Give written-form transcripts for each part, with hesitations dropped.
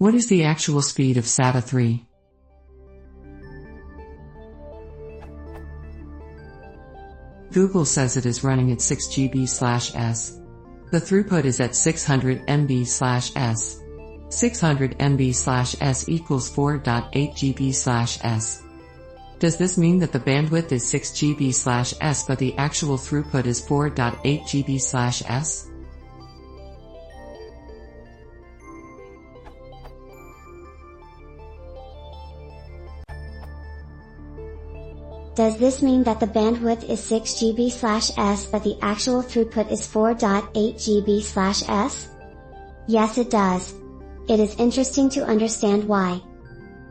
What is the actual speed of SATA 3? Google says it is running at 6 GB/s. The throughput is at 600 MB/s. 600 MB/s equals 4.8 GB/s. Does this mean that the bandwidth is 6 GB/s but the actual throughput is 4.8 GB/s? Does this mean that the bandwidth is 6 GB/s but the actual throughput is 4.8 GB/s? Yes, it does. It is interesting to understand why.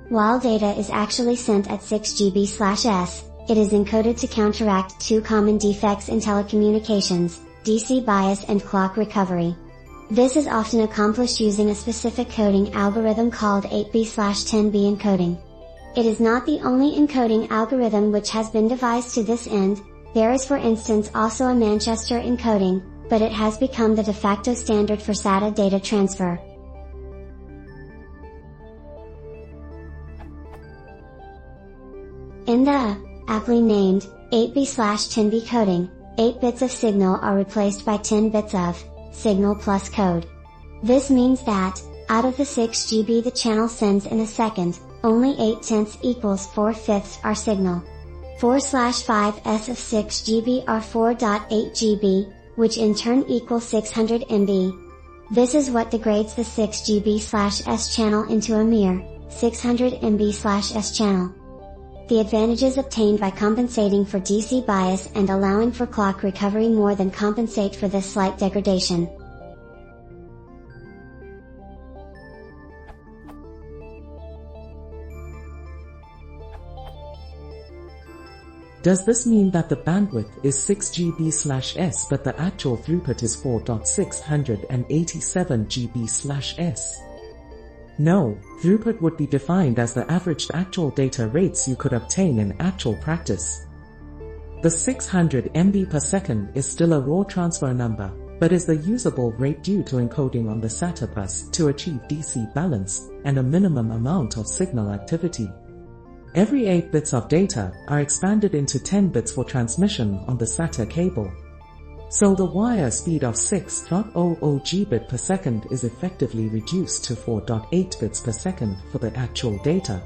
While data is actually sent at 6 GB/s, it is encoded to counteract two common defects in telecommunications, DC bias and clock recovery. This is often accomplished using a specific coding algorithm called 8B/10B encoding. It is not the only encoding algorithm which has been devised to this end. There is for instance also a Manchester encoding, but it has become the de facto standard for SATA data transfer. In the, aptly named, 8B/10B coding, 8 bits of signal are replaced by 10 bits of signal plus code. This means that, out of the 6 GB the channel sends in a second, only 8/10 equals 4/5 are signal. 4/5s of 6 GB are 4.8 GB, which in turn equals 600 MB. This is what degrades the 6 GB/s channel into a mere 600 MB/s channel. The advantages obtained by compensating for DC bias and allowing for clock recovery more than compensate for this slight degradation. Does this mean that the bandwidth is 6 GB/s but the actual throughput is 4.687 GB/s? No, throughput would be defined as the averaged actual data rates you could obtain in actual practice. The 600 MB per second is still a raw transfer number, but is the usable rate due to encoding on the SATA bus to achieve DC balance and a minimum amount of signal activity. Every 8 bits of data are expanded into 10 bits for transmission on the SATA cable. So the wire speed of 6.00 Gbit per second is effectively reduced to 4.8 bits per second for the actual data.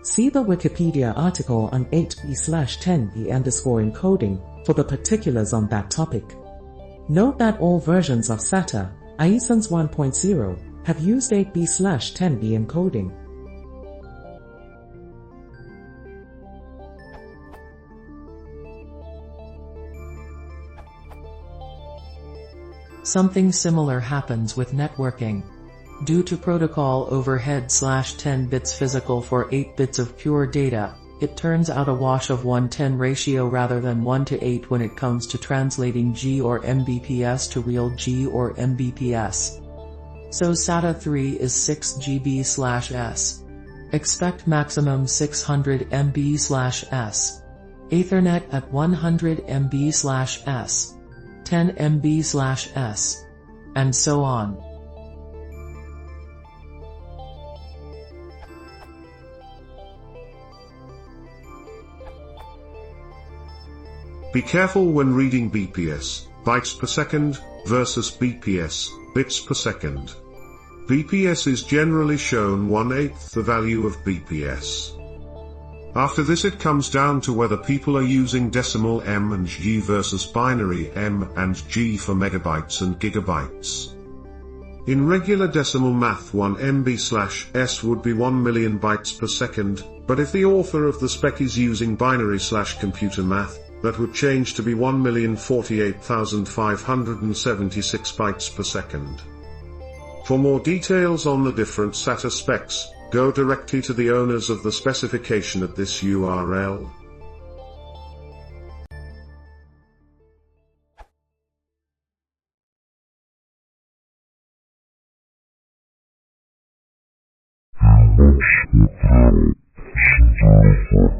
See the Wikipedia article on 8B/10B encoding for the particulars on that topic. Note that all versions of SATA, IESONS 1.0, have used 8B/10B encoding. Something similar happens with networking. Due to protocol overhead /10 bits physical for 8 bits of pure data, it turns out a wash of 1:10 ratio rather than 1:8 when it comes to translating G or Mbps to real G or Mbps. So SATA 3 is 6 GB/s. Expect maximum 600 MB/s. Ethernet at 100 MB/s. 10 MB/s. And so on. Be careful when reading BPS, bytes per second, versus BPS, bits per second. BPS is generally shown 1/8 the value of BPS. After this it comes down to whether people are using decimal M and G versus binary M and G for megabytes and gigabytes. In regular decimal math 1 MB/s would be 1 million bytes per second, but if the author of the spec is using binary/computer math, that would change to be 1,048,576 bytes per second. For more details on the different SATA specs, go directly to the owners of the specification at this URL. How much